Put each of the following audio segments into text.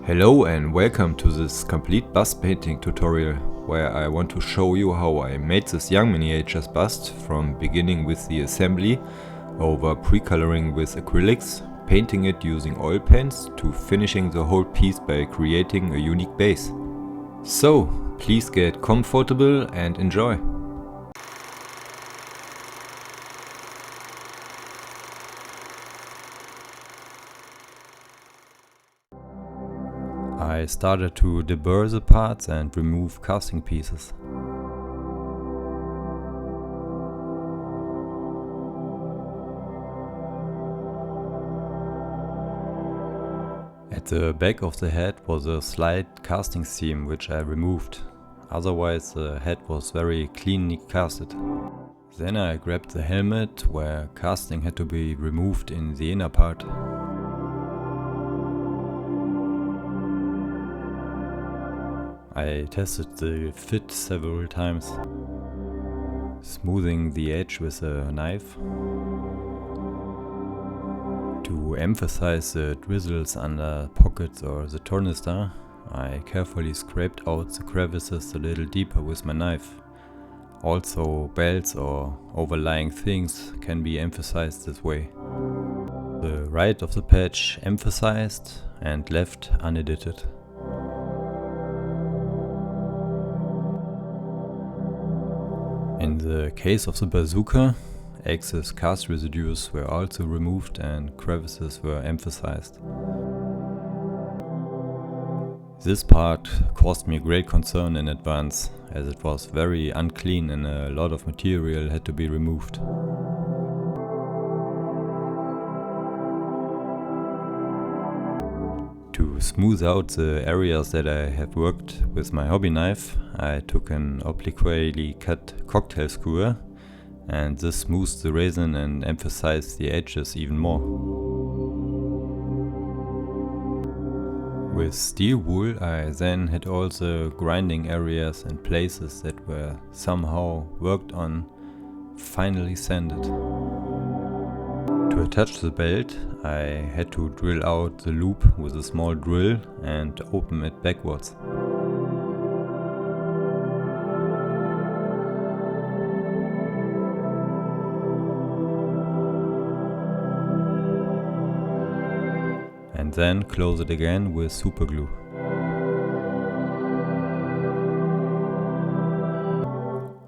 Hello and welcome to this complete bust painting tutorial where I want to show you how I made this young miniatures bust from beginning with the assembly over pre-coloring with acrylics, painting it using oil paints to finishing the whole piece by creating a unique base. So please get comfortable and enjoy. I started to deburr the parts and remove casting pieces. At the back of the head was a slight casting seam which I removed, otherwise the head was very cleanly casted. Then I grabbed the helmet where casting had to be removed in the inner part. I tested the fit several times, smoothing the edge with a knife. To emphasize the drizzles under pockets or the tornister, I carefully scraped out the crevices a little deeper with my knife. Also, belts or overlying things can be emphasized this way. The right of the patch emphasized and left unedited. In the case of the bazooka, excess cast residues were also removed and crevices were emphasized. This part caused me great concern in advance, as it was very unclean and a lot of material had to be removed. To smooth out the areas that I have worked with my hobby knife, I took an obliquely cut cocktail skewer, and this smoothed the resin and emphasized the edges even more. With steel wool I then had all the grinding areas and places that were somehow worked on finally sanded. To attach the belt, I had to drill out the loop with a small drill and open it backwards. And then close it again with super glue.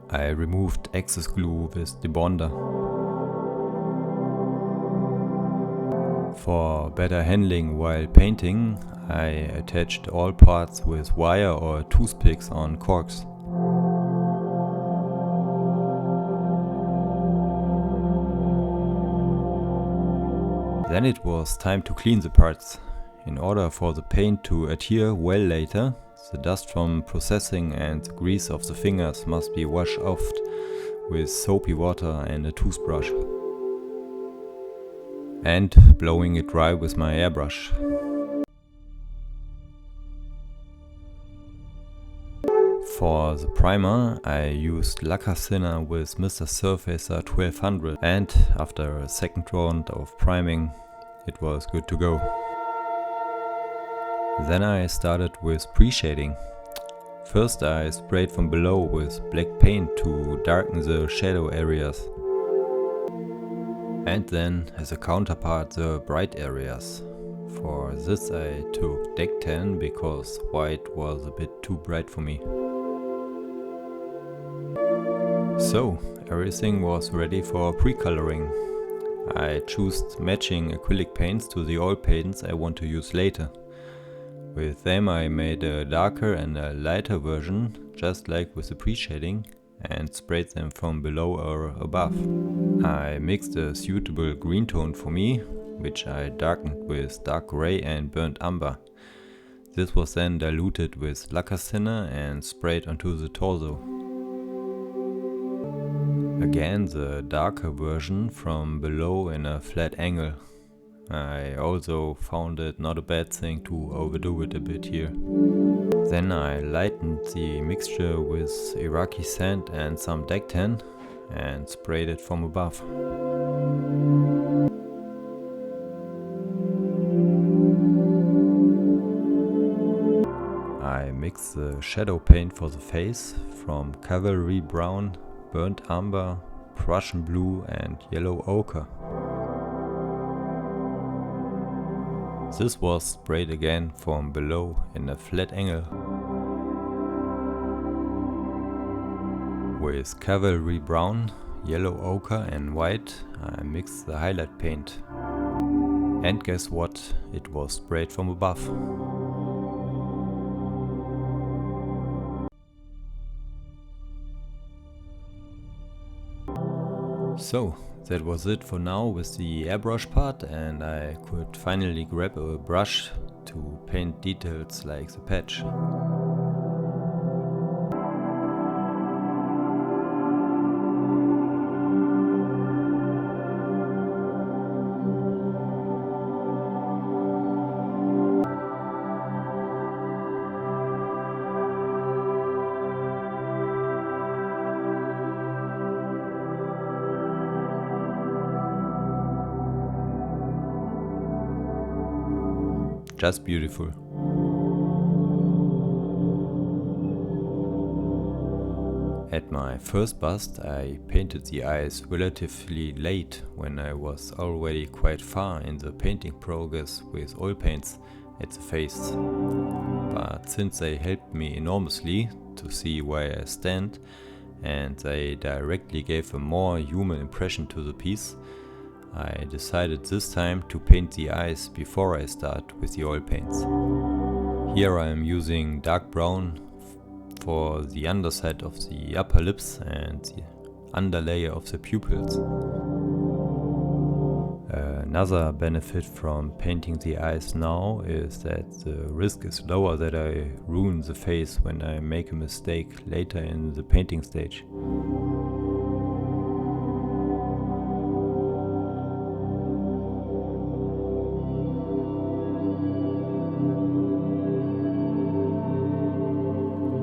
I removed excess glue with debonder. For better handling while painting, I attached all parts with wire or toothpicks on corks. Then it was time to clean the parts. In order for the paint to adhere well later, the dust from processing and the grease of the fingers must be washed off with soapy water and a toothbrush. And blowing it dry with my airbrush. For the primer I used lacquer thinner with Mr. Surfacer 1200, and after a second round of priming it was good to go. Then I started with pre-shading. First I sprayed from below with black paint to darken the shadow areas. And then as a counterpart the bright areas. For this I took deck tan because white was a bit too bright for me. So everything was ready for pre-coloring. I chose matching acrylic paints to the oil paints I want to use later. With them I made a darker and a lighter version, just like with the pre-shading, and sprayed them from below or above. I mixed a suitable green tone for me, which I darkened with dark grey and burnt umber. This was then diluted with lacquer thinner and sprayed onto the torso. Again the darker version from below in a flat angle. I also found it not a bad thing to overdo it a bit here. Then I lightened the mixture with Iraqi sand and some deck tan and sprayed it from above. I mixed the shadow paint for the face from cavalry brown, burnt umber, Prussian blue and yellow ochre. This was sprayed again from below in a flat angle. With cavalry brown, yellow ochre and white I mixed the highlight paint. And guess what? It was sprayed from above. So, that was it for now with the airbrush part, and I could finally grab a brush to paint details like the patch. Just beautiful. At my first bust I painted the eyes relatively late when I was already quite far in the painting progress with oil paints at the face. But since they helped me enormously to see where I stand and they directly gave a more human impression to the piece, I decided this time to paint the eyes before I start with the oil paints. Here I am using dark brown for the underside of the upper lips and the underlayer of the pupils. Another benefit from painting the eyes now is that the risk is lower that I ruin the face when I make a mistake later in the painting stage.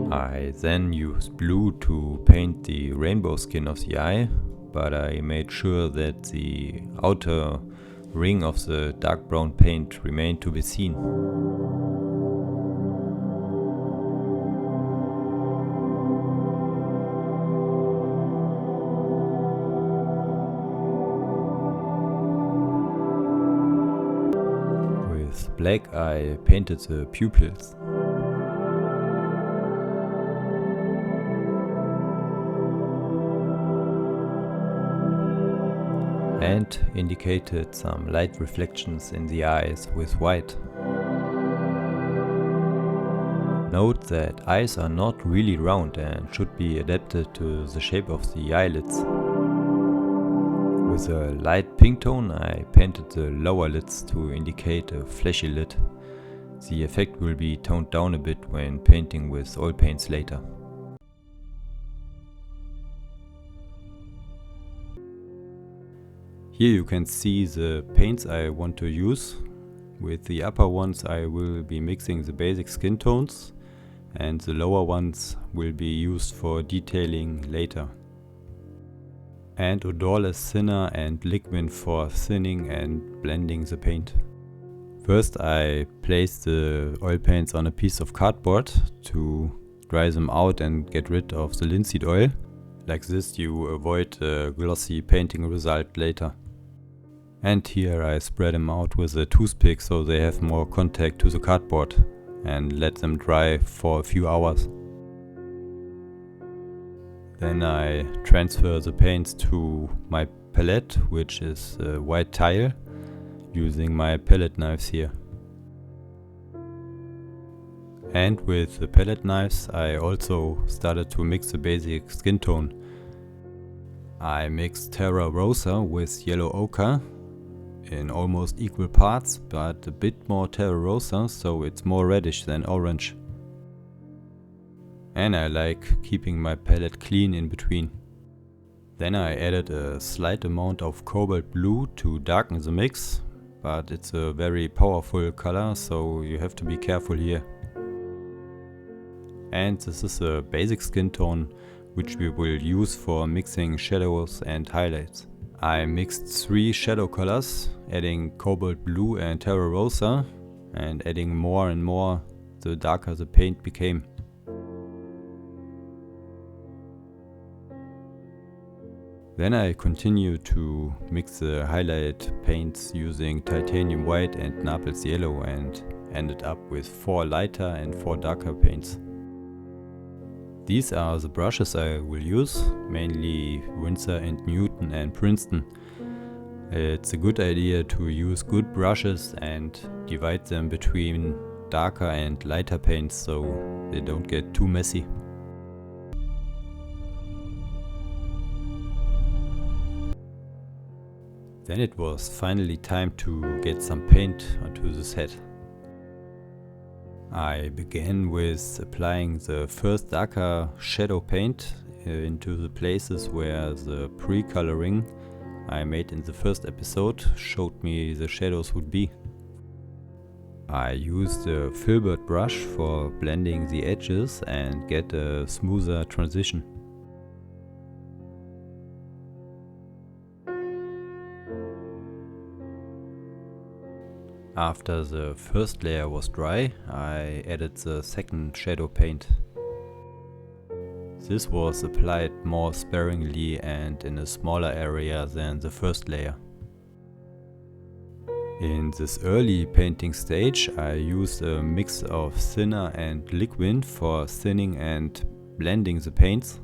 I then used blue to paint the rainbow skin of the eye, but I made sure that the outer ring of the dark brown paint remained to be seen. With black I painted the pupils. And indicated some light reflections in the eyes with white. Note that eyes are not really round and should be adapted to the shape of the eyelids. With a light pink tone I painted the lower lids to indicate a fleshy lid. The effect will be toned down a bit when painting with oil paints later. Here you can see the paints I want to use. With the upper ones I will be mixing the basic skin tones, and the lower ones will be used for detailing later. And odorless thinner and liquid for thinning and blending the paint. First I place the oil paints on a piece of cardboard to dry them out and get rid of the linseed oil. Like this you avoid a glossy painting result later. And here I spread them out with a toothpick so they have more contact to the cardboard, and let them dry for a few hours. Then I transfer the paints to my palette, which is white tile, using my palette knives here. And with the palette knives I also started to mix the basic skin tone. I mixed Terra Rosa with yellow ochre in almost equal parts, but a bit more Terra Rosa, so it's more reddish than orange. And I like keeping my palette clean in between. Then I added a slight amount of cobalt blue to darken the mix, but it's a very powerful color, so you have to be careful here. And this is a basic skin tone which we will use for mixing shadows and highlights. I mixed 3 shadow colors, adding cobalt blue and Terra Rosa, and adding more and more the darker the paint became. Then I continued to mix the highlight paints using titanium white and Naples yellow and ended up with 4 lighter and 4 darker paints. These are the brushes I will use, mainly Winsor and Newton and Princeton. It's a good idea to use good brushes and divide them between darker and lighter paints so they don't get too messy. Then it was finally time to get some paint onto the set. I began with applying the first darker shadow paint into the places where the pre-coloring I made in the first episode showed me the shadows would be. I used a filbert brush for blending the edges and get a smoother transition. After the first layer was dry, I added the second shadow paint. This was applied more sparingly and in a smaller area than the first layer. In this early painting stage, I used a mix of thinner and liquid for thinning and blending the paints.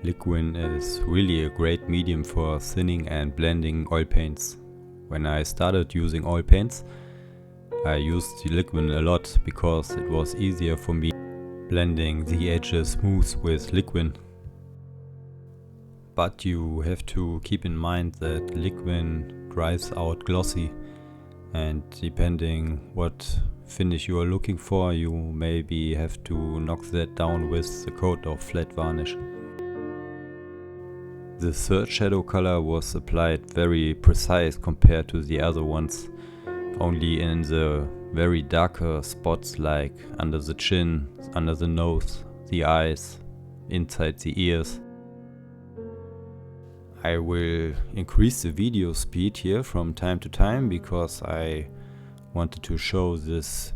Liquid is really a great medium for thinning and blending oil paints. When I started using oil paints, I used the liquid a lot because it was easier for me blending the edges smooth with liquid. But you have to keep in mind that liquid dries out glossy, and depending what finish you are looking for, you maybe have to knock that down with a coat of flat varnish. The third shadow color was applied very precise compared to the other ones, only in the very darker spots like under the chin, under the nose, the eyes, inside the ears. I will increase the video speed here from time to time because I wanted to show this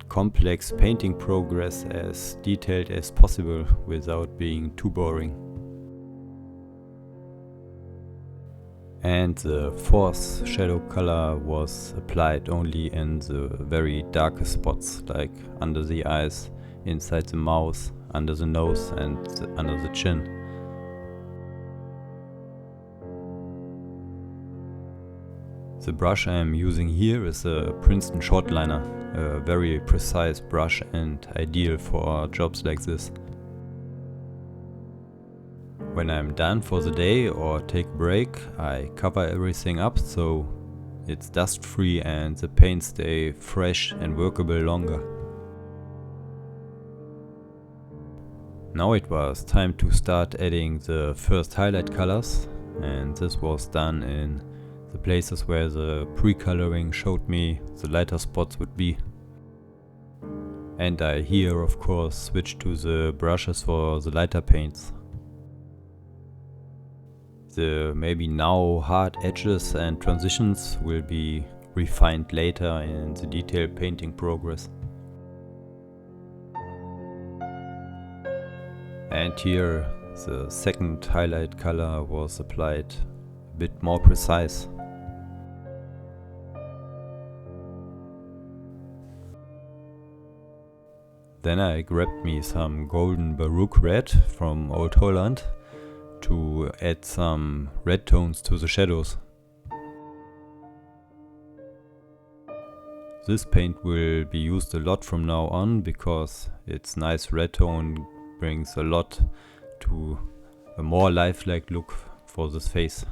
complex painting progress as detailed as possible without being too boring. And the fourth shadow color was applied only in the very darkest spots, like under the eyes, inside the mouth, under the nose and under the chin. The brush I am using here is a Princeton shortliner, a very precise brush and ideal for jobs like this. When I'm done for the day or take a break, I cover everything up so it's dust free and the paints stay fresh and workable longer. Now it was time to start adding the first highlight colors, and this was done in the places where the pre-coloring showed me the lighter spots would be. And I here of course switched to the brushes for the lighter paints. The maybe now hard edges and transitions will be refined later in the detailed painting progress. And here the second highlight color was applied a bit more precise. Then I grabbed me some golden baroque red from Old Holland to add some red tones to the shadows. This paint will be used a lot from now on because its nice red tone brings a lot to a more lifelike look for this face.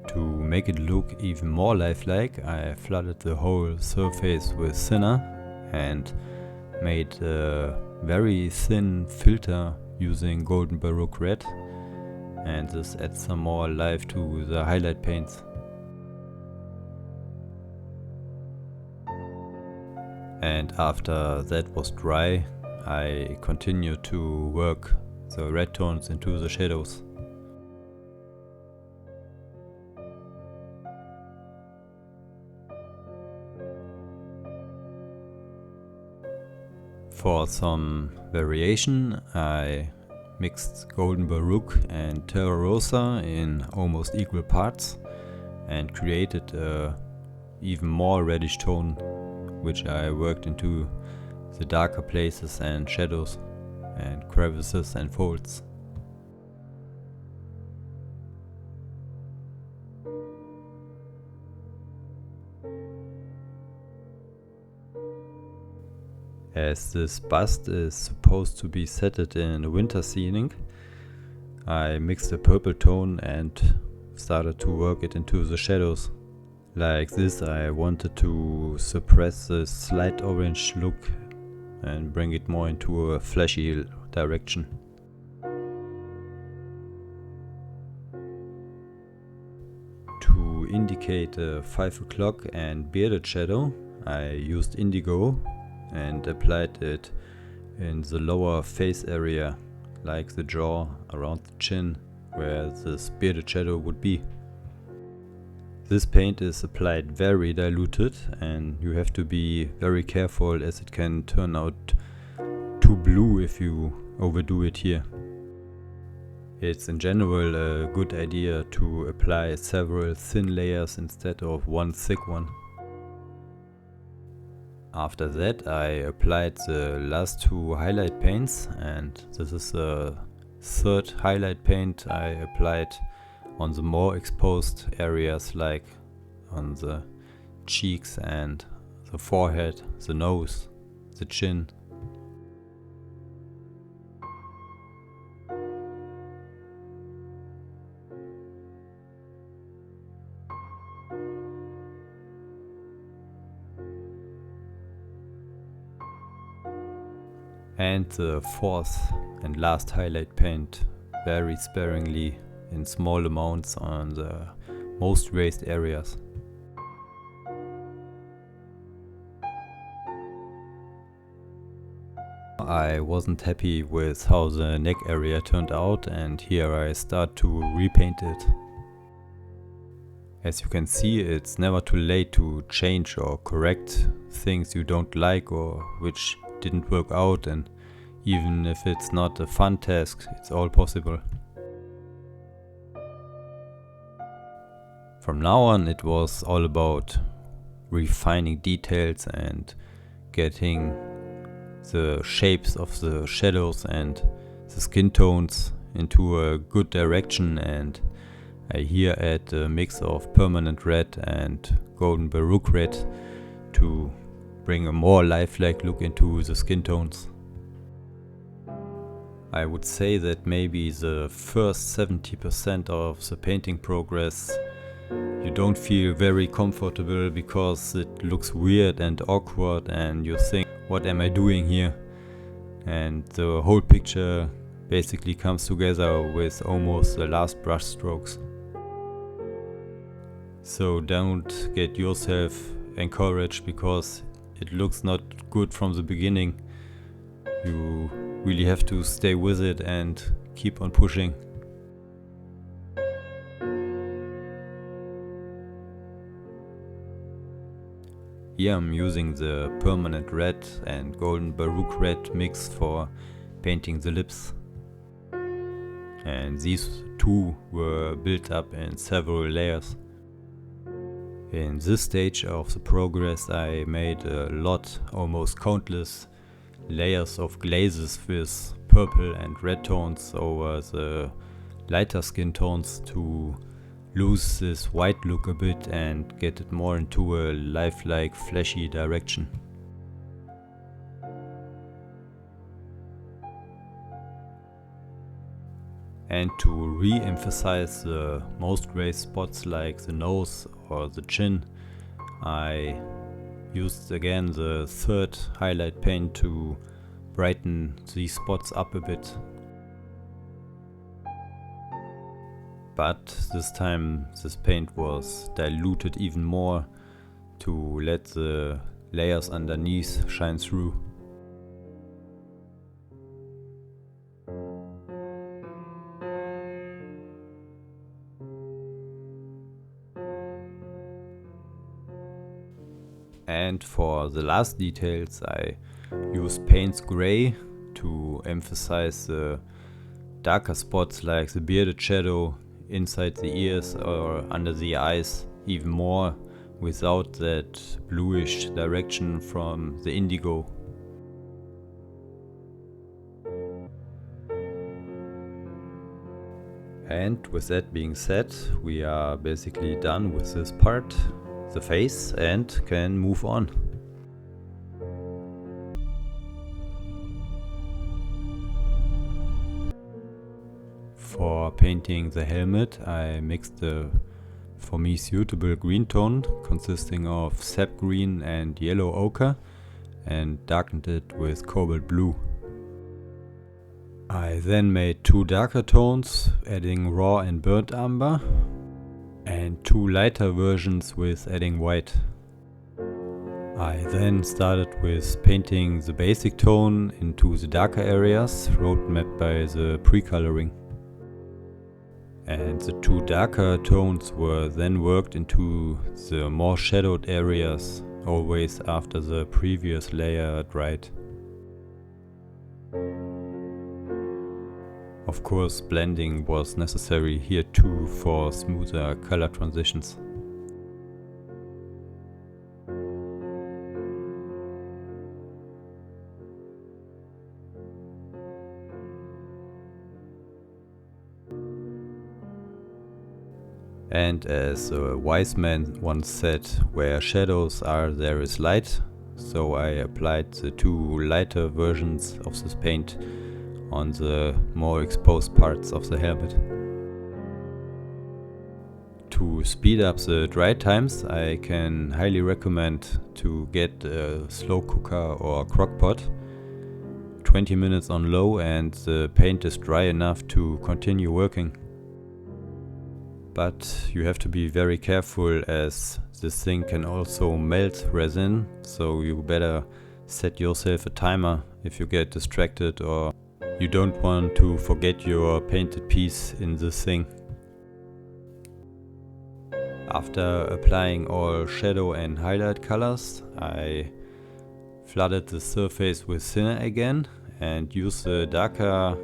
To make it look even more lifelike, I flooded the whole surface with thinner and made a very thin filter using golden baroque red, and this adds some more life to the highlight paints. And after that was dry, I continued to work the red tones into the shadows. For some variation, I mixed golden baroque and terra rosa in almost equal parts and created a even more reddish tone, which I worked into the darker places and shadows and crevices and folds. As this bust is supposed to be setted in a winter ceiling, I mixed a purple tone and started to work it into the shadows. Like this, I wanted to suppress the slight orange look and bring it more into a flashy direction. To indicate a 5 o'clock and bearded shadow, I used indigo and applied it in the lower face area, like the jaw around the chin, where this bearded shadow would be. This paint is applied very diluted and you have to be very careful, as it can turn out too blue if you overdo it here. It's in general a good idea to apply several thin layers instead of one thick one. After that, I applied the last two highlight paints, and this is the third highlight paint I applied on the more exposed areas, like on the cheeks and the forehead, the nose, the chin. And the fourth and last highlight paint, very sparingly in small amounts on the most raised areas. I wasn't happy with how the neck area turned out, and here I start to repaint it. As you can see, it's never too late to change or correct things you don't like or which didn't work out, and even if it's not a fun task, it's all possible. From now on, it was all about refining details and getting the shapes of the shadows and the skin tones into a good direction, and I here add a mix of permanent red and golden baroque red to bring a more lifelike look into the skin tones. I would say that maybe the first 70% of the painting progress you don't feel very comfortable because it looks weird and awkward and you think, what am I doing here? And the whole picture basically comes together with almost the last brush strokes. So don't get yourself encouraged because it looks not good from the beginning. You really have to stay with it and keep on pushing. Here I'm using the permanent red and golden baroque red mix for painting the lips. And these two were built up in several layers. In this stage of the progress I made a lot, almost countless layers of glazes with purple and red tones over the lighter skin tones to lose this white look a bit and get it more into a lifelike, flashy direction. And to re-emphasize the most raised spots like the nose or the chin, I used again the third highlight paint to brighten these spots up a bit. But this time this paint was diluted even more to let the layers underneath shine through. And for the last details I use Payne's Gray to emphasize the darker spots like the bearded shadow inside the ears or under the eyes even more, without that bluish direction from the indigo. And with that being said, we are basically done with this part, the face, and can move on. For painting the helmet, I mixed the, for me, suitable green tone consisting of sap green and yellow ochre and darkened it with cobalt blue. I then made two darker tones, adding raw and burnt umber, and two lighter versions with adding white. I then started with painting the basic tone into the darker areas, roadmapped by the pre-coloring. And the two darker tones were then worked into the more shadowed areas, always after the previous layer dried. Of course, blending was necessary here too for smoother color transitions. And as a wise man once said, where shadows are, there is light. So I applied the two lighter versions of this paint on the more exposed parts of the helmet. To speed up the dry times, I can highly recommend to get a slow cooker or crock pot. 20 minutes on low and the paint is dry enough to continue working. But you have to be very careful, as this thing can also melt resin, so you better set yourself a timer if you get distracted or you don't want to forget your painted piece in this thing. After applying all shadow and highlight colors, I flooded the surface with thinner again and used the darker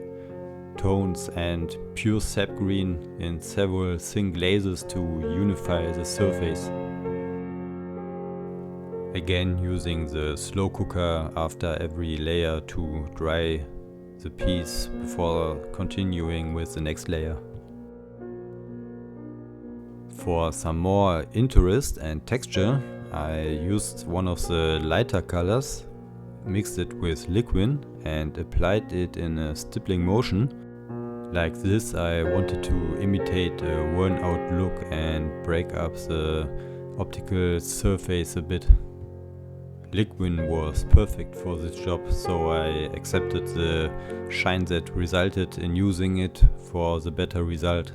tones and pure sap green in several thin glazes to unify the surface. Again, using the slow cooker after every layer to dry the piece before continuing with the next layer. For some more interest and texture, I used one of the lighter colors, mixed it with liquid and applied it in a stippling motion. Like this, I wanted to imitate a worn out look and break up the optical surface a bit. Liquid was perfect for this job, so I accepted the shine that resulted in using it for the better result.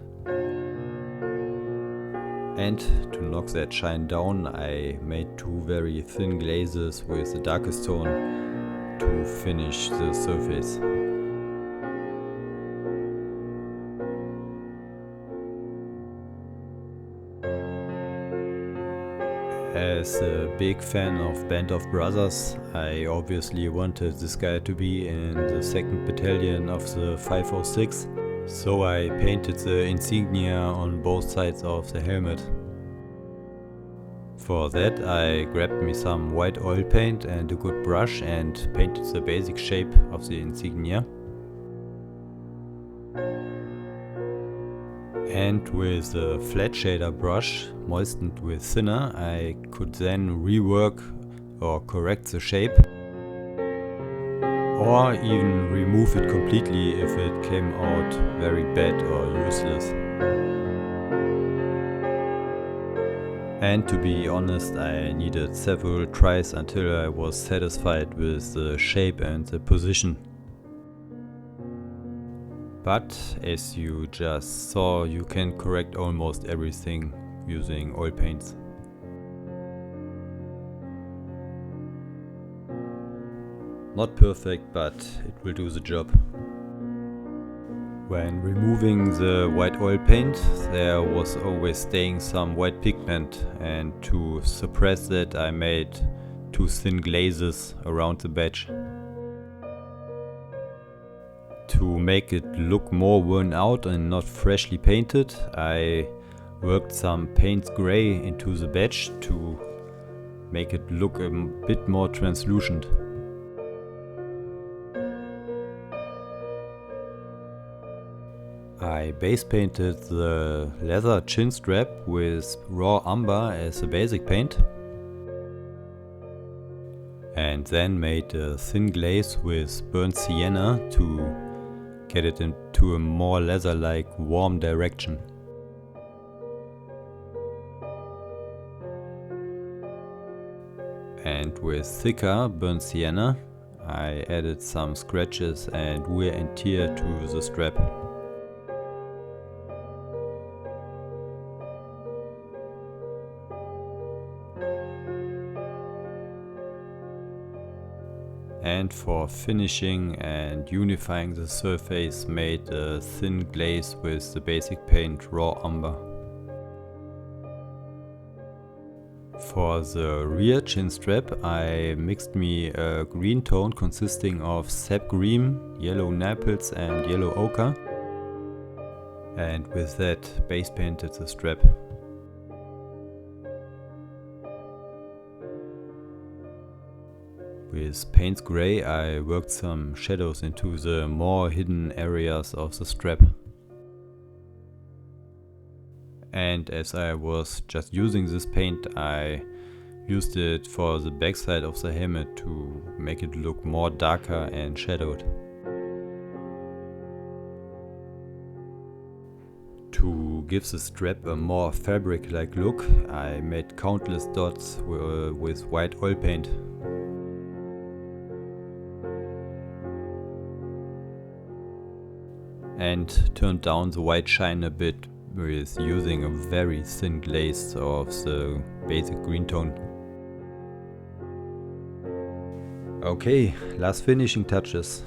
And to knock that shine down, I made two very thin glazes with the darkest tone to finish the surface. As a big fan of Band of Brothers, I obviously wanted this guy to be in the 2nd Battalion of the 506, so I painted the insignia on both sides of the helmet. For that I grabbed me some white oil paint and a good brush and painted the basic shape of the insignia. And with a flat shader brush moistened with thinner, I could then rework or correct the shape, or even remove it completely if it came out very bad or useless. And to be honest, I needed several tries until I was satisfied with the shape and the position. But as you just saw, you can correct almost everything using oil paints. Not perfect, but it will do the job. When removing the white oil paint, there was always staying some white pigment, and to suppress that I made two thin glazes around the badge. To make it look more worn out and not freshly painted, I worked some Payne's Grey into the badge to make it look a bit more translucent. I base painted the leather chin strap with raw umber as a basic paint, and then made a thin glaze with burnt sienna to get it into a more leather-like warm direction. And with thicker burnt sienna, I added some scratches and wear and tear to the strap. And for finishing and unifying the surface, made a thin glaze with the basic paint raw umber. For the rear chin strap, I mixed me a green tone consisting of sap green, yellow naples and yellow ochre, and with that base painted the strap. With Payne's Grey I worked some shadows into the more hidden areas of the strap. And as I was just using this paint, I used it for the backside of the helmet to make it look more darker and shadowed. To give the strap a more fabric-like look, I made countless dots with white oil paint. And turned down the white shine a bit with using a very thin glaze of the basic green tone. Okay, last finishing touches.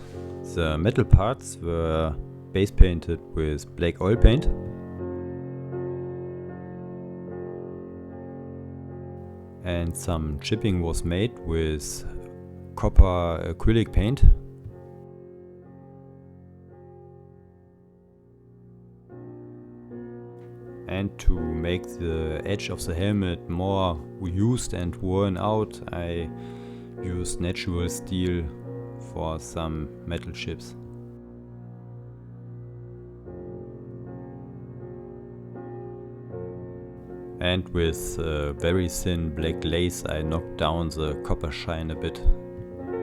The metal parts were base painted with black oil paint. And some chipping was made with copper acrylic paint. And to make the edge of the helmet more used and worn out, I used natural steel for some metal chips. And with a very thin black glaze I knocked down the copper shine a bit,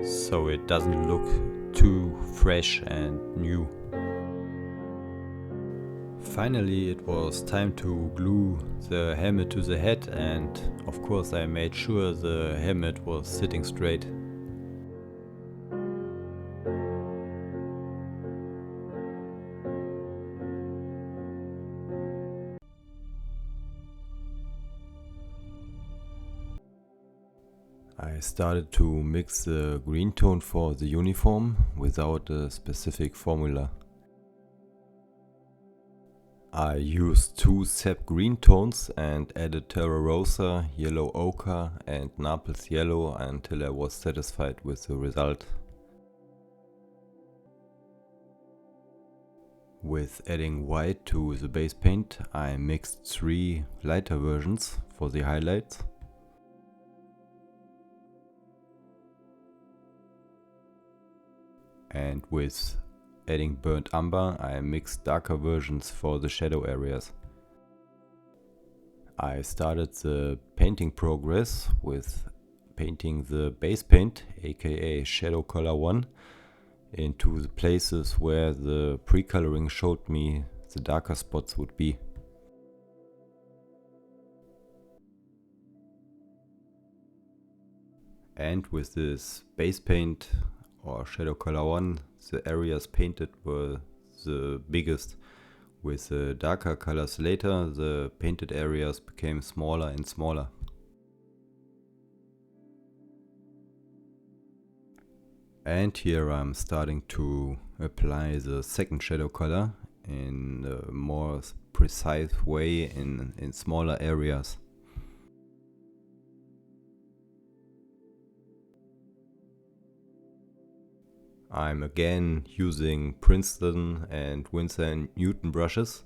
so it doesn't look too fresh and new. Finally it was time to glue the helmet to the head, and of course I made sure the helmet was sitting straight. I started to mix the green tone for the uniform without a specific formula. I used two sap green tones and added terra rosa, yellow ochre and Naples yellow until I was satisfied with the result. With adding white to the base paint, I mixed three lighter versions for the highlights. And with adding burnt umber, I mixed darker versions for the shadow areas. I started the painting progress with painting the base paint, aka shadow color 1, into the places where the pre-coloring showed me the darker spots would be. And with this base paint or shadow color 1, the areas painted were the biggest. With the darker colors later, the painted areas became smaller and smaller. And here I'm starting to apply the second shadow color in a more precise way in smaller areas. I'm again using Princeton and Winsor & Newton brushes.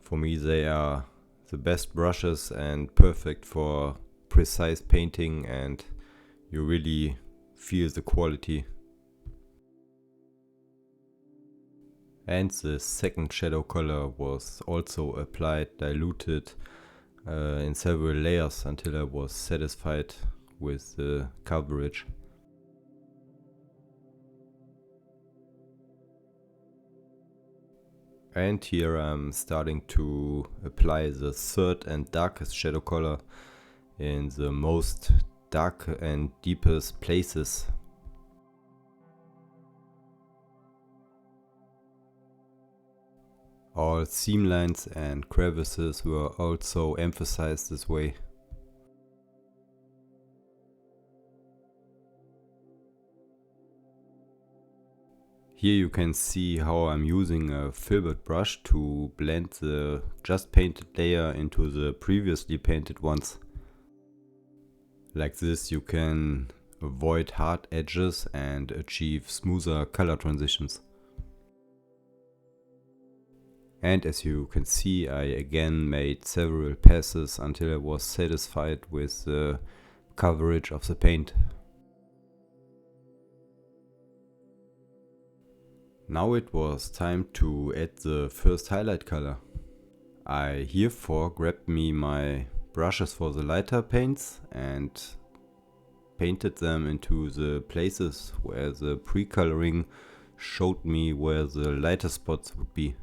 For me they are the best brushes and perfect for precise painting, and you really feel the quality. And the second shadow color was also applied, diluted in several layers until I was satisfied with the coverage. And here I'm starting to apply the third and darkest shadow color in the most dark and deepest places. All seam lines and crevices were also emphasized this way. Here you can see how I'm using a filbert brush to blend the just painted layer into the previously painted ones. Like this you can avoid hard edges and achieve smoother color transitions. And as you can see, I again made several passes until I was satisfied with the coverage of the paint. Now it was time to add the first highlight color. I herefore grabbed me my brushes for the lighter paints and painted them into the places where the pre-coloring showed me where the lighter spots would be.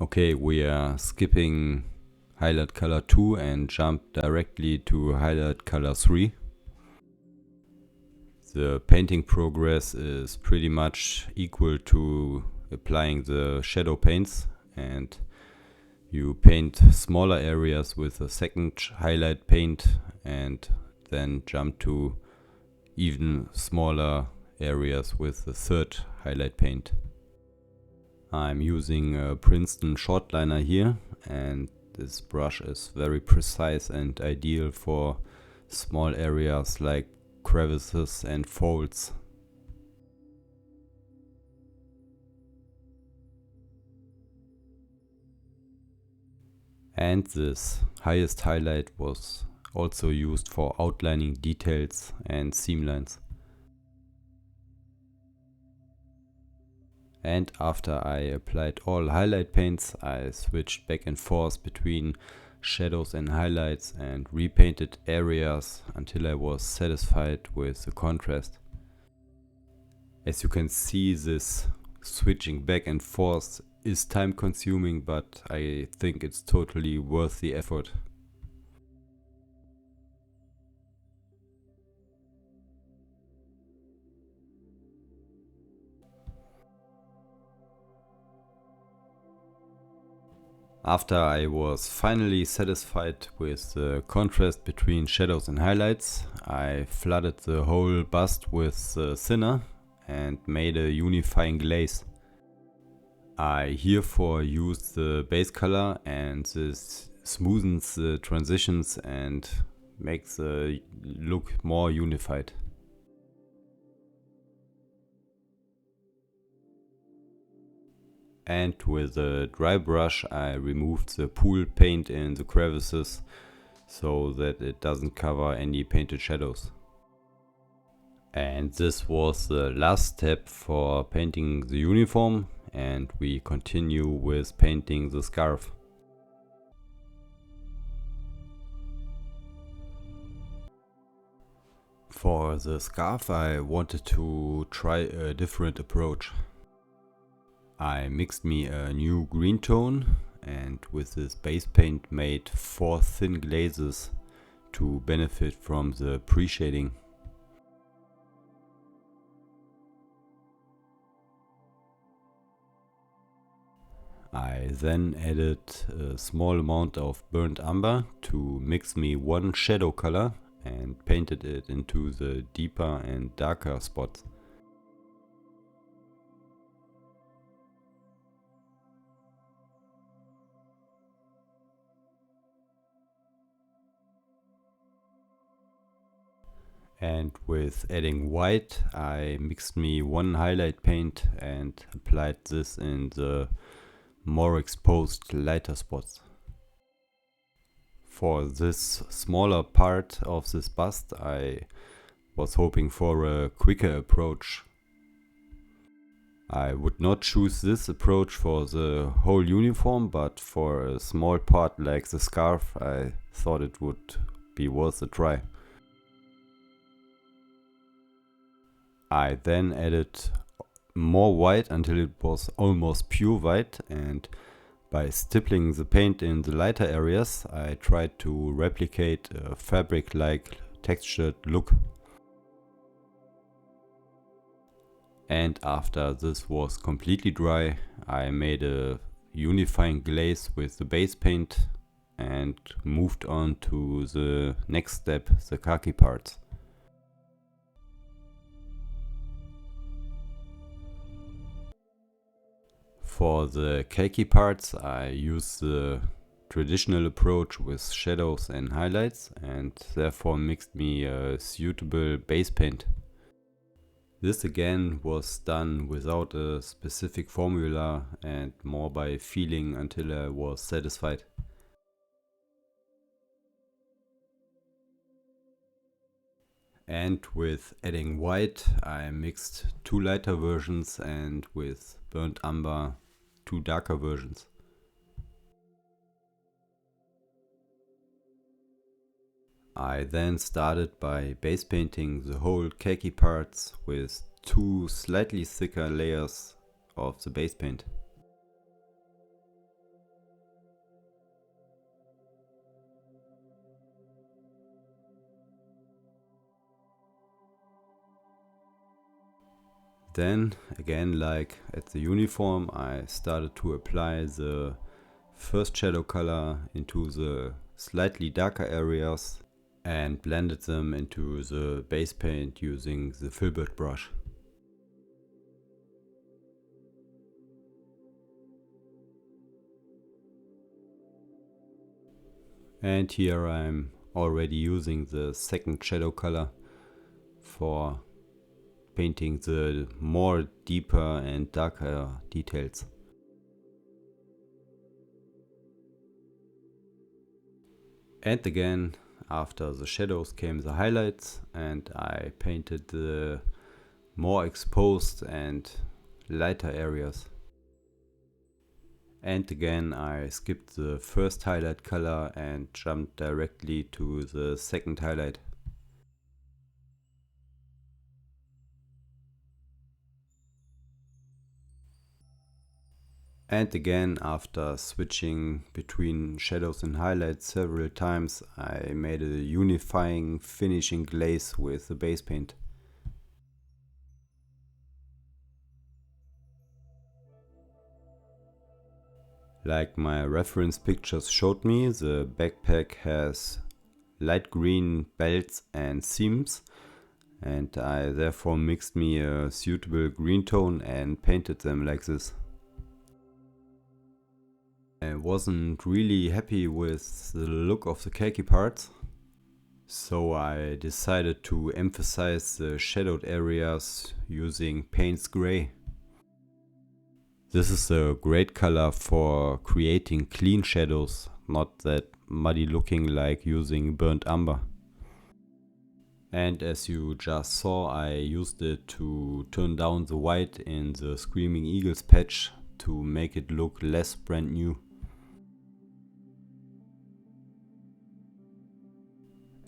Okay, we are skipping highlight color 2 and jump directly to highlight color 3. The painting progress is pretty much equal to applying the shadow paints, and you paint smaller areas with a second highlight paint and then jump to even smaller areas with the third highlight paint. I'm using a Princeton short liner here, and this brush is very precise and ideal for small areas like crevices and folds. And this highest highlight was also used for outlining details and seam lines. And after I applied all highlight paints, I switched back and forth between shadows and highlights and repainted areas until I was satisfied with the contrast. As you can see, this switching back and forth is time consuming, but I think it's totally worth the effort. After I was finally satisfied with the contrast between shadows and highlights, I flooded the whole bust with thinner and made a unifying glaze. I herefore used the base color, and this smoothens the transitions and makes the look more unified. And with a dry brush I removed the pool paint in the crevices so that it doesn't cover any painted shadows. And this was the last step for painting the uniform, and we continue with painting the scarf. For the scarf I wanted to try a different approach. I mixed me a new green tone and with this base paint made 4 thin glazes to benefit from the pre-shading. I then added a small amount of burnt umber to mix me one shadow color and painted it into the deeper and darker spots. And with adding white, I mixed me one highlight paint and applied this in the more exposed lighter spots. For this smaller part of this bust, I was hoping for a quicker approach. I would not choose this approach for the whole uniform, but for a small part like the scarf, I thought it would be worth a try. I then added more white until it was almost pure white, and by stippling the paint in the lighter areas, I tried to replicate a fabric-like textured look. And after this was completely dry, I made a unifying glaze with the base paint and moved on to the next step, the khaki parts. For the khaki parts, I use the traditional approach with shadows and highlights, and therefore mixed me a suitable base paint. This again was done without a specific formula and more by feeling until I was satisfied. And with adding white, I mixed two lighter versions, and with burnt umber, two darker versions. I then started by base painting the whole khaki parts with two slightly thicker layers of the base paint. Then, again like at the uniform, I started to apply the first shadow color into the slightly darker areas and blended them into the base paint using the filbert brush. And here I'm already using the second shadow color for painting the more deeper and darker details. And again, after the shadows came the highlights, and I painted the more exposed and lighter areas. And again, I skipped the first highlight color and jumped directly to the second highlight. And again, after switching between shadows and highlights several times, I made a unifying finishing glaze with the base paint. Like my reference pictures showed me, the backpack has light green belts and seams, and I therefore mixed me a suitable green tone and painted them like this. I wasn't really happy with the look of the khaki parts, so I decided to emphasize the shadowed areas using Payne's Gray. This is a great color for creating clean shadows, not that muddy looking like using burnt umber. And as you just saw, I used it to turn down the white in the Screaming Eagles patch to make it look less brand new.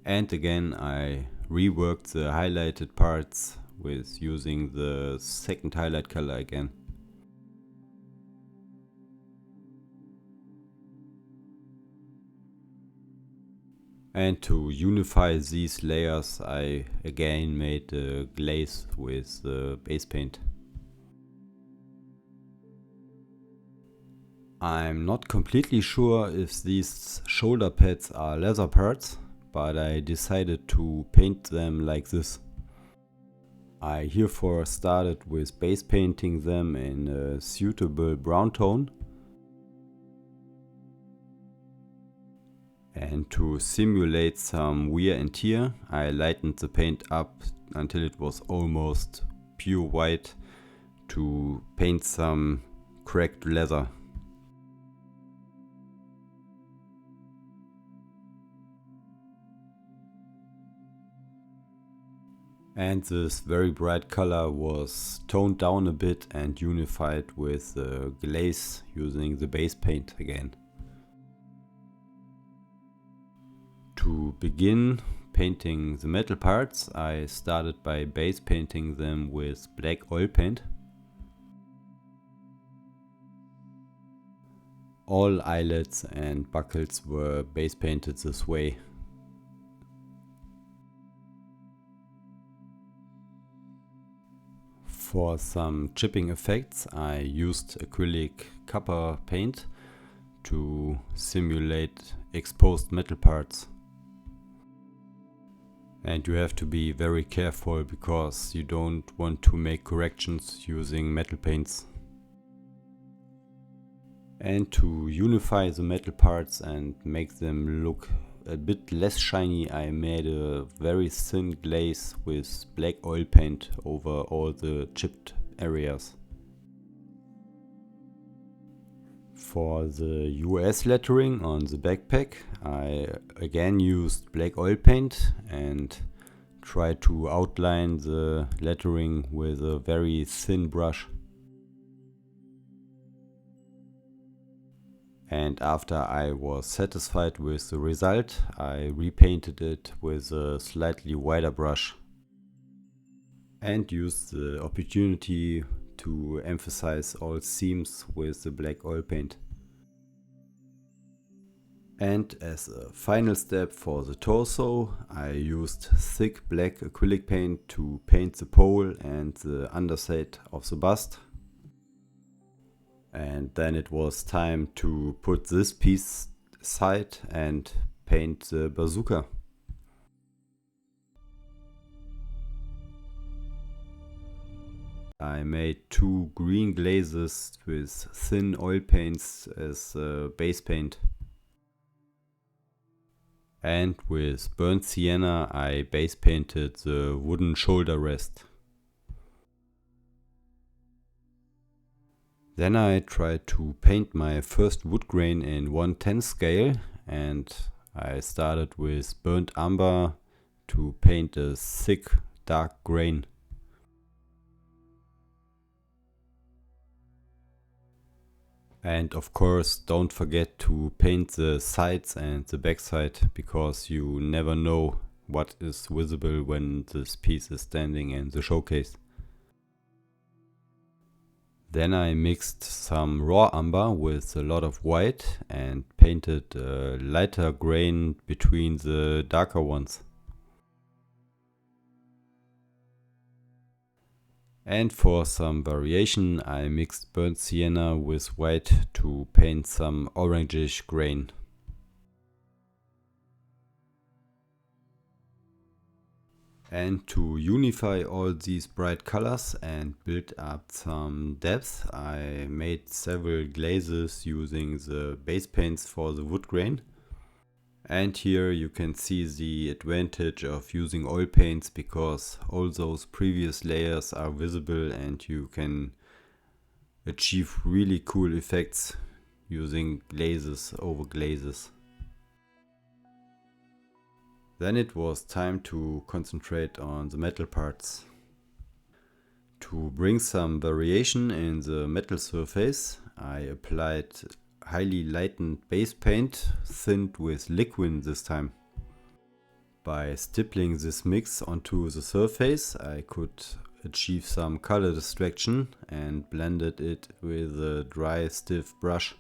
And again, I reworked the highlighted parts with using the second highlight color again. And to unify these layers, I again made a glaze with the base paint. I'm not completely sure if these shoulder pads are leather parts, but I decided to paint them like this. I herefore started with base painting them in a suitable brown tone. And to simulate some wear and tear, I lightened the paint up until it was almost pure white to paint some cracked leather. And this very bright color was toned down a bit and unified with the glaze using the base paint again. To begin painting the metal parts, I started by base painting them with black oil paint. All eyelets and buckles were base painted this way. For some chipping effects, I used acrylic copper paint to simulate exposed metal parts. And you have to be very careful because you don't want to make corrections using metal paints. And to unify the metal parts and make them look a bit less shiny, I made a very thin glaze with black oil paint over all the chipped areas. For the US lettering on the backpack, I again used black oil paint and tried to outline the lettering with a very thin brush. And after I was satisfied with the result, I repainted it with a slightly wider brush and used the opportunity to emphasize all seams with the black oil paint. And as a final step for the torso, I used thick black acrylic paint to paint the pole and the underside of the bust. And then it was time to put this piece aside and paint the bazooka. I made two green glazes with thin oil paints as base paint. And with burnt sienna I base painted the wooden shoulder rest. Then I tried to paint my first wood grain in 1/10 scale, and I started with burnt umber to paint a thick dark grain. And of course, don't forget to paint the sides and the backside, because you never know what is visible when this piece is standing in the showcase. Then I mixed some raw umber with a lot of white and painted a lighter grain between the darker ones. And for some variation I mixed burnt sienna with white to paint some orangish grain. And to unify all these bright colors and build up some depth, I made several glazes using the base paints for the wood grain. And here you can see the advantage of using oil paints, because all those previous layers are visible and you can achieve really cool effects using glazes over glazes. Then it was time to concentrate on the metal parts. To bring some variation in the metal surface, I applied highly lightened base paint, thinned with liquid this time. By stippling this mix onto the surface, I could achieve some color distraction and blended it with a dry, stiff brush.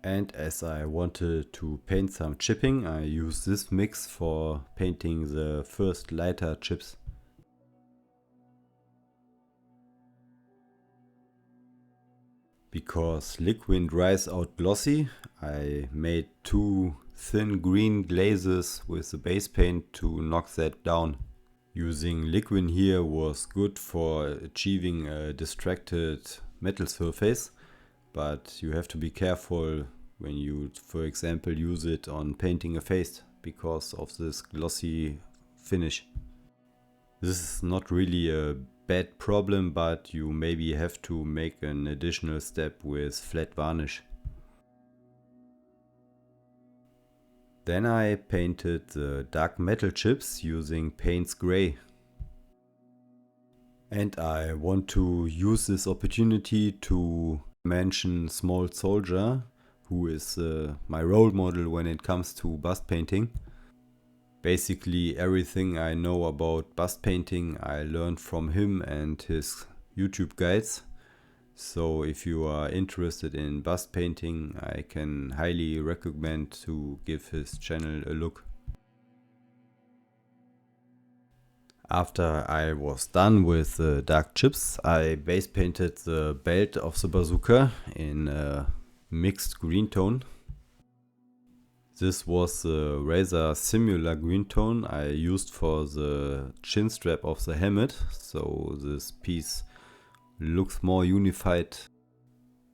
And as I wanted to paint some chipping, I used this mix for painting the first lighter chips. Because liquid dries out glossy, I made two thin green glazes with the base paint to knock that down. Using liquid here was good for achieving a distracted metal surface, but you have to be careful when you, for example, use it on painting a face because of this glossy finish. This is not really a bad problem, but you maybe have to make an additional step with flat varnish. Then I painted the dark metal chips using Payne's Gray. And I want to use this opportunity to mention Small Soldier, who is my role model when it comes to bust painting. Basically everything I know about bust painting I learned from him and his YouTube guides. So if you are interested in bust painting, I can highly recommend to give his channel a look. After I was done with the dark chips, I base painted the belt of the bazooka in a mixed green tone. This was the rather similar green tone I used for the chin strap of the helmet, so this piece looks more unified.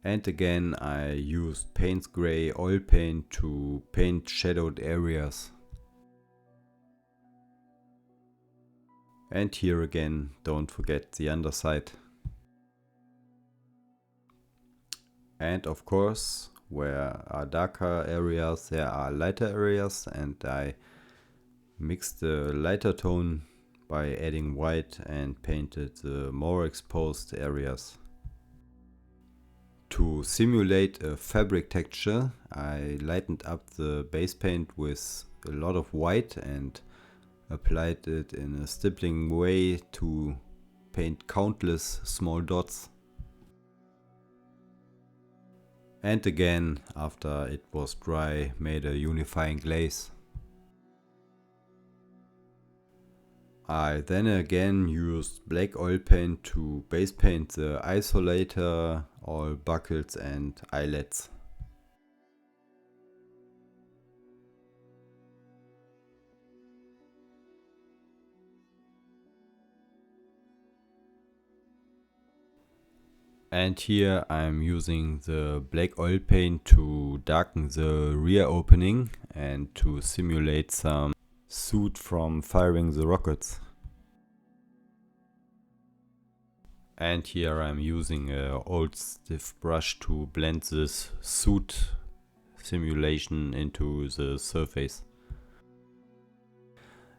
And again I used Payne's Gray oil paint to paint shadowed areas. And here again, don't forget the underside. And of course, where are darker areas, there are lighter areas, and I mixed the lighter tone by adding white and painted the more exposed areas. To simulate a fabric texture, I lightened up the base paint with a lot of white and applied it in a stippling way to paint countless small dots. And again, after it was dry, made a unifying glaze. I then again used black oil paint to base paint the isolator, all buckles and eyelets. And here I'm using the black oil paint to darken the rear opening and to simulate some soot from firing the rockets. And here I'm using an old stiff brush to blend this soot simulation into the surface.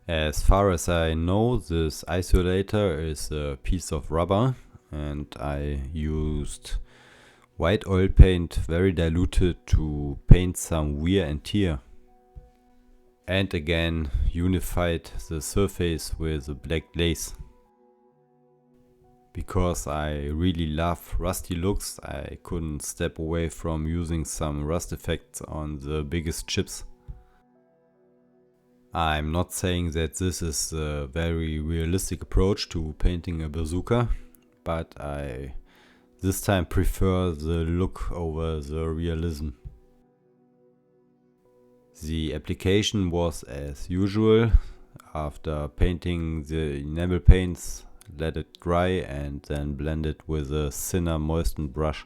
As far as I know, this isolator is a piece of rubber, and I used white oil paint, very diluted, to paint some wear and tear. And again unified the surface with a black glaze. Because I really love rusty looks, I couldn't step away from using some rust effects on the biggest chips. I'm not saying that this is a very realistic approach to painting a bazooka, but I this time prefer the look over the realism. The application was as usual. After painting the enamel paints, let it dry and then blend it with a thinner moistened brush.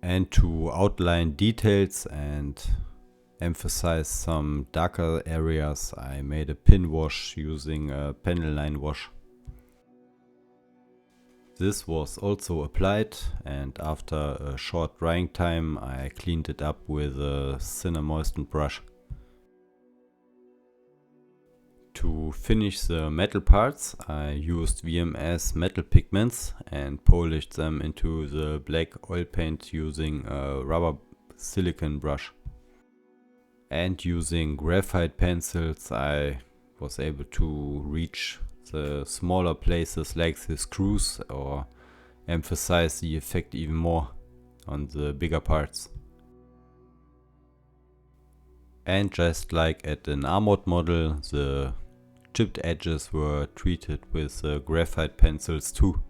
And to outline details and emphasize some darker areas, I made a pin wash using a panel line wash. This was also applied, and after a short drying time I cleaned it up with a thinner moistened brush. To finish the metal parts, I used VMS metal pigments and polished them into the black oil paint using a rubber silicone brush. And using graphite pencils I was able to reach the smaller places like the screws or emphasize the effect even more on the bigger parts. And just like at an armored model, the chipped edges were treated with graphite pencils too.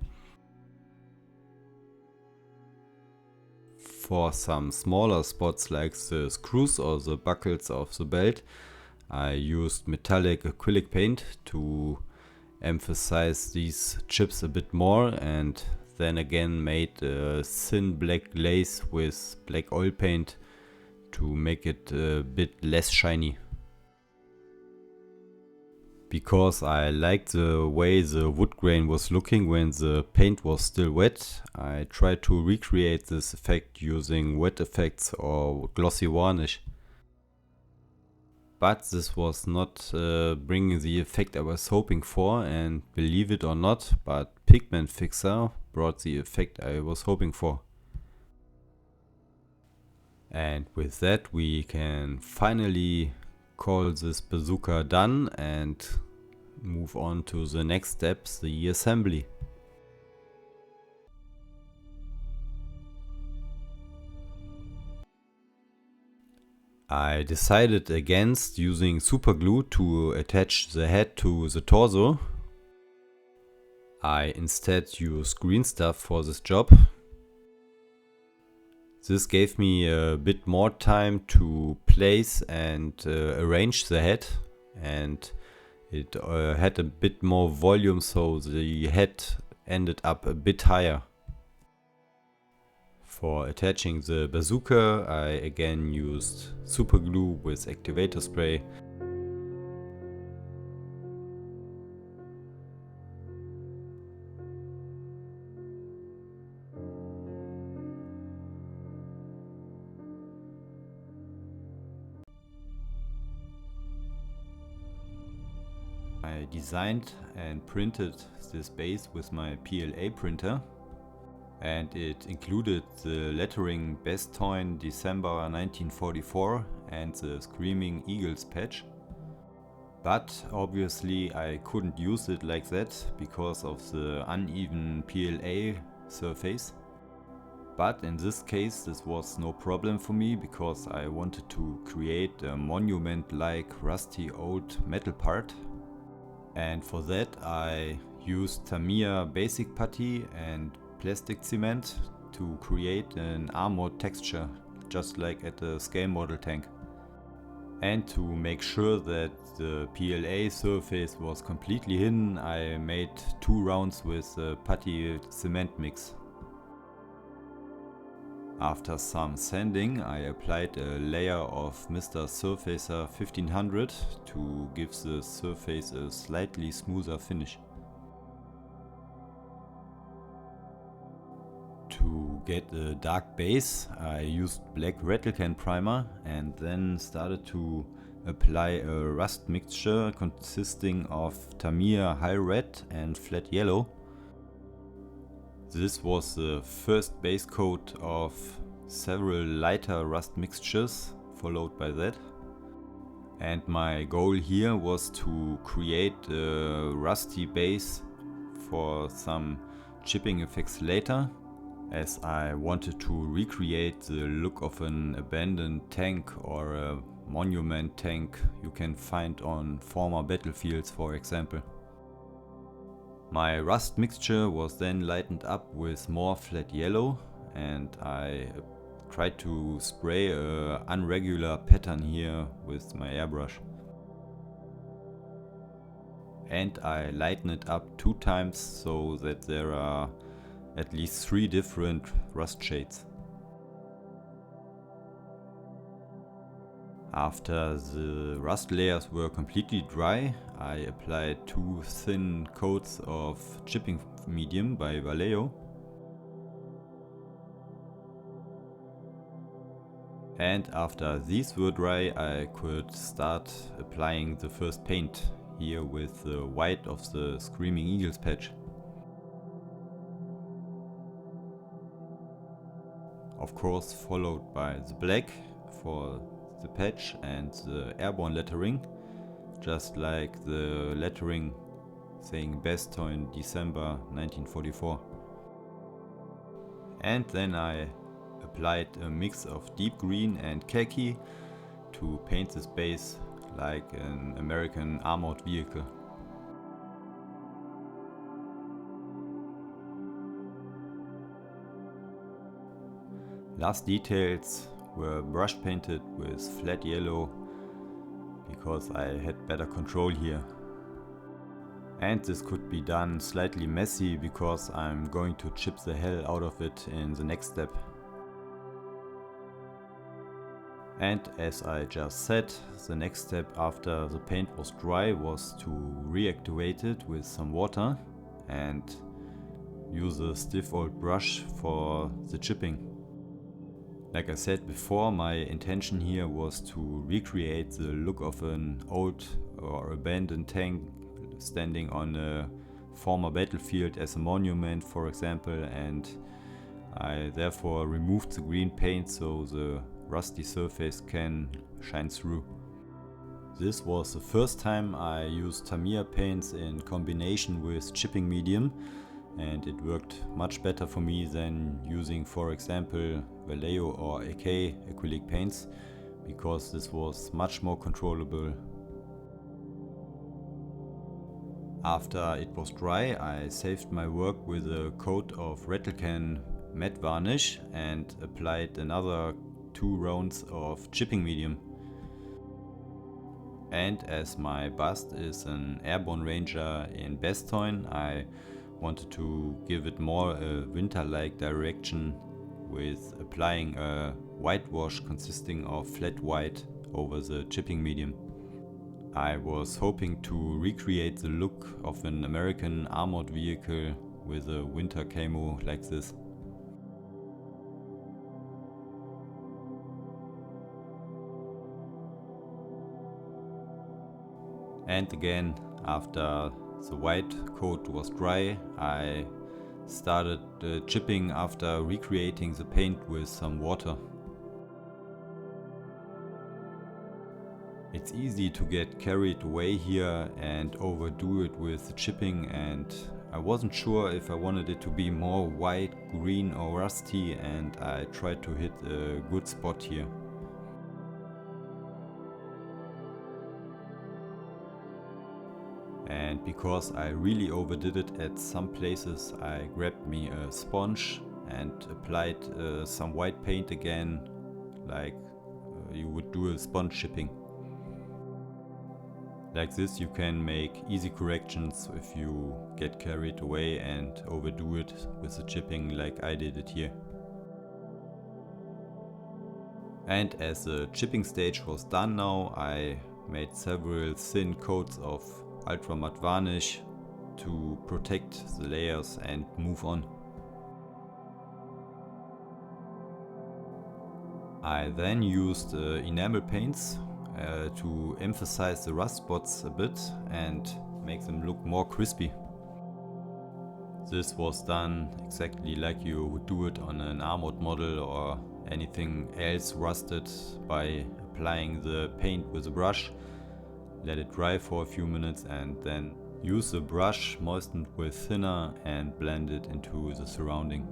For some smaller spots like the screws or the buckles of the belt, I used metallic acrylic paint to emphasized these chips a bit more, and then again made a thin black glaze with black oil paint to make it a bit less shiny. Because I liked the way the wood grain was looking when the paint was still wet, I tried to recreate this effect using wet effects or glossy varnish. But this was not bringing the effect I was hoping for, and believe it or not, but Pigment Fixer brought the effect I was hoping for. And with that we can finally call this bazooka done and move on to the next steps, the assembly. I decided against using super glue to attach the head to the torso. I instead used green stuff for this job. This gave me a bit more time to place and arrange the head, and it had a bit more volume, so the head ended up a bit higher. For attaching the bazooka, I again used super glue with activator spray. I designed and printed this base with my PLA printer, and it included the lettering Bastogne December 1944 and the Screaming Eagles patch. But obviously I couldn't use it like that because of the uneven PLA surface. But in this case this was no problem for me, because I wanted to create a monument-like rusty old metal part. And for that I used Tamiya Basic Putty and plastic cement to create an armored texture, just like at the scale model tank. And to make sure that the PLA surface was completely hidden, I made 2 rounds with a putty cement mix. After some sanding, I applied a layer of Mr. Surfacer 1500 to give the surface a slightly smoother finish. To get a dark base, I used black rattle can primer and then started to apply a rust mixture consisting of Tamiya high red and flat yellow. This was the first base coat of several lighter rust mixtures followed by that. And my goal here was to create a rusty base for some chipping effects later, as I wanted to recreate the look of an abandoned tank or a monument tank you can find on former battlefields, for example. My rust mixture was then lightened up with more flat yellow, and I tried to spray an irregular pattern here with my airbrush. And I lighten it up 2 times so that there are at least 3 different rust shades. After the rust layers were completely dry, I applied 2 thin coats of chipping medium by Vallejo. And after these were dry, I could start applying the first paint, here with the white of the Screaming Eagles patch. Of course followed by the black for the patch and the airborne lettering, just like the lettering saying Bastogne December 1944. And then I applied a mix of deep green and khaki to paint this base like an American armored vehicle. Last details were brush painted with flat yellow because I had better control here. And this could be done slightly messy because I'm going to chip the hell out of it in the next step. And as I just said, the next step after the paint was dry was to reactivate it with some water and use a stiff old brush for the chipping. Like I said before, my intention here was to recreate the look of an old or abandoned tank standing on a former battlefield as a monument, for example, and I therefore removed the green paint so the rusty surface can shine through. This was the first time I used Tamiya paints in combination with chipping medium, and it worked much better for me than using, for example, Vallejo or AK acrylic paints, because this was much more controllable. After it was dry, I saved my work with a coat of Rattle-Can matte varnish and applied another 2 rounds of chipping medium. And as my bust is an airborne ranger in Bastogne, I wanted to give it more a winter-like direction with applying a whitewash consisting of flat white over the chipping medium. I was hoping to recreate the look of an American armored vehicle with a winter camo like this. And again, after the white coat was dry, I started chipping after recreating the paint with some water. It's easy to get carried away here and overdo it with chipping, and I wasn't sure if I wanted it to be more white, green or rusty, and I tried to hit a good spot here. And because I really overdid it at some places, I grabbed me a sponge and applied some white paint again, like you would do a sponge chipping. Like this you can make easy corrections if you get carried away and overdo it with the chipping like I did it here. And as the chipping stage was done now, I made several thin coats of ultra matte varnish to protect the layers and move on. I then used enamel paints to emphasize the rust spots a bit and make them look more crispy. This was done exactly like you would do it on an armored model or anything else rusted, by applying the paint with a brush, let it dry for a few minutes and then use the brush moistened with thinner and blend it into the surrounding.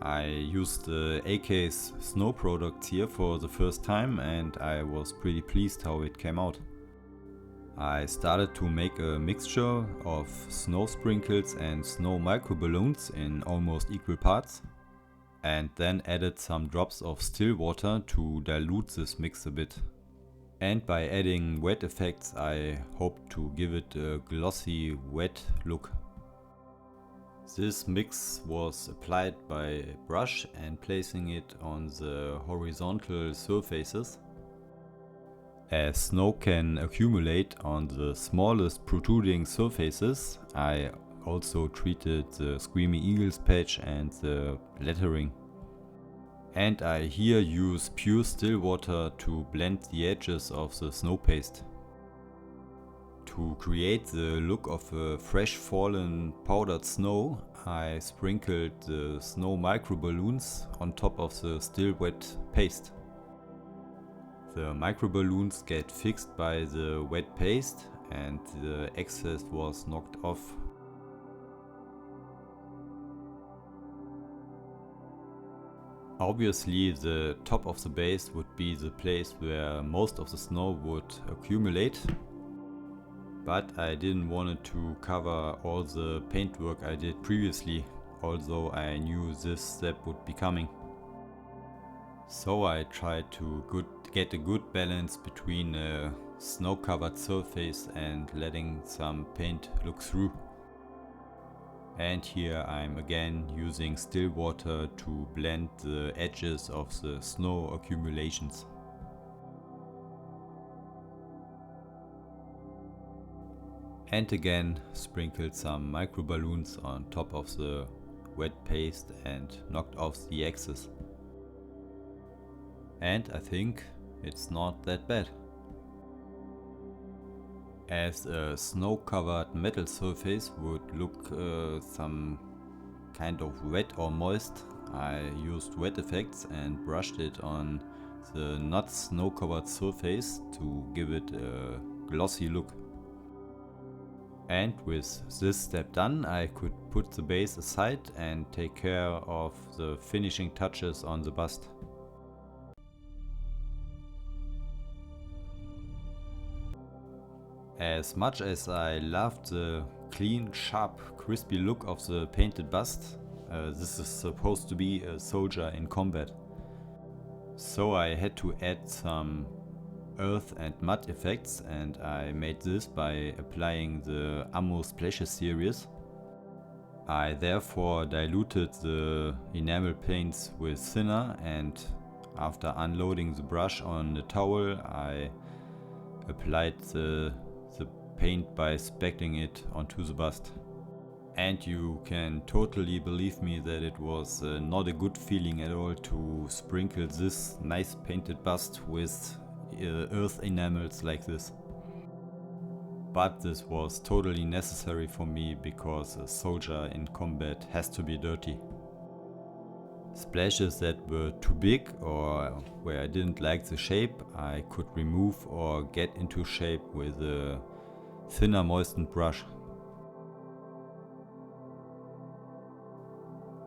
I used the AK's snow products here for the first time and I was pretty pleased how it came out. I started to make a mixture of snow sprinkles and snow microballoons in almost equal parts, and then added some drops of still water to dilute this mix a bit. And by adding wet effects I hoped to give it a glossy wet look. This mix was applied by a brush and placing it on the horizontal surfaces. As snow can accumulate on the smallest protruding surfaces, I also treated the Screamy Eagles patch and the lettering. And I here use pure still water to blend the edges of the snow paste. To create the look of a fresh fallen powdered snow, I sprinkled the snow microballoons on top of the still wet paste. The microballoons get fixed by the wet paste and the excess was knocked off. Obviously the top of the base would be the place where most of the snow would accumulate. But I didn't want to cover all the paintwork I did previously, although I knew this step would be coming. So I tried to get a good balance between a snow-covered surface and letting some paint look through. And here I'm again using still water to blend the edges of the snow accumulations. And again sprinkled some microballoons on top of the wet paste and knocked off the excess. And I think it's not that bad. As a snow-covered metal surface would look some kind of wet or moist, I used wet effects and brushed it on the not snow-covered surface to give it a glossy look. And with this step done, I could put the base aside and take care of the finishing touches on the bust. As much as I loved the clean, sharp, crispy look of the painted bust, this is supposed to be a soldier in combat. So I had to add some earth and mud effects, and I made this by applying the Ammo Splashes series. I therefore diluted the enamel paints with thinner, and after unloading the brush on the towel I applied the paint by speckling it onto the bust. And you can totally believe me that it was not a good feeling at all to sprinkle this nice painted bust with earth enamels like this. But this was totally necessary for me because a soldier in combat has to be dirty. Splashes that were too big or where I didn't like the shape, I could remove or get into shape with a thinner moistened brush.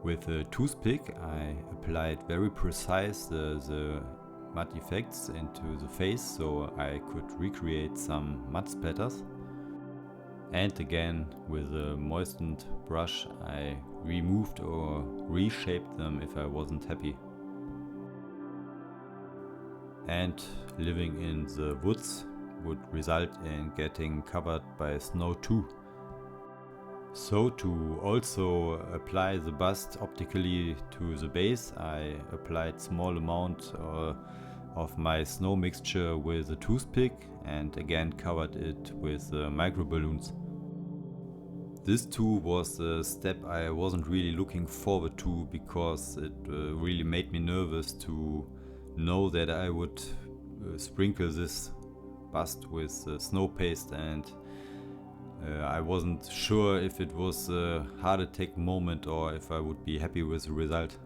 With a toothpick I applied very precise the mud effects into the face so I could recreate some mud splatters. And again with a moistened brush I removed or reshaped them if I wasn't happy. And living in the woods would result in getting covered by snow too. So to also apply the bust optically to the base, I applied small amount of my snow mixture with a toothpick and again covered it with microballoons. This too was a step I wasn't really looking forward to because it really made me nervous to know that I would sprinkle this bust with snow paste, and I wasn't sure if it was a heart attack moment or if I would be happy with the result.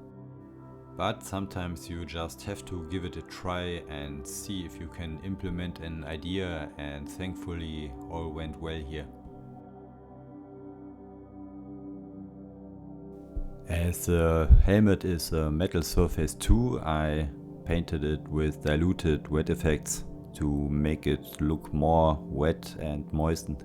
But sometimes you just have to give it a try and see if you can implement an idea, and thankfully all went well here. As the helmet is a metal surface too, I painted it with diluted wet effects to make it look more wet and moistened.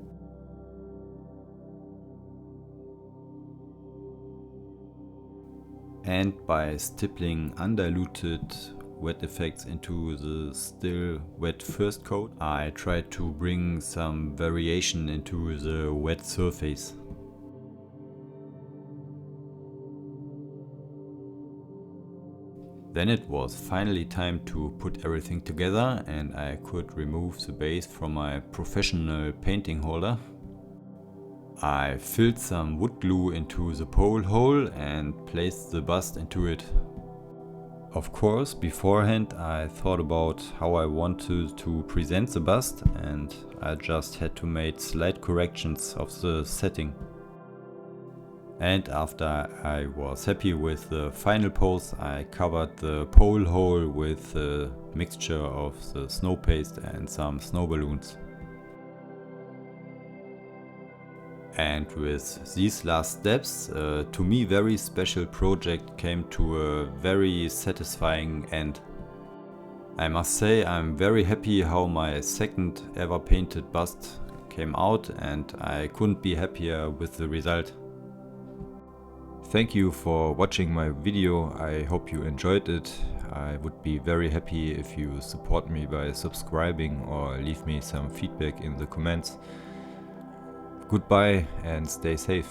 And by stippling undiluted wet effects into the still wet first coat, I tried to bring some variation into the wet surface. Then it was finally time to put everything together and I could remove the base from my professional painting holder. I filled some wood glue into the pole hole and placed the bust into it. Of course, beforehand I thought about how I wanted to present the bust, and I just had to make slight corrections of the setting. And after I was happy with the final pose, I covered the pole hole with a mixture of the snow paste and some snow balloons. And with these last steps, to me very special project came to a very satisfying end. I must say I'm very happy how my second ever painted bust came out, and I couldn't be happier with the result. Thank you for watching my video. I hope you enjoyed it. I would be very happy if you support me by subscribing or leave me some feedback in the comments. Goodbye and stay safe.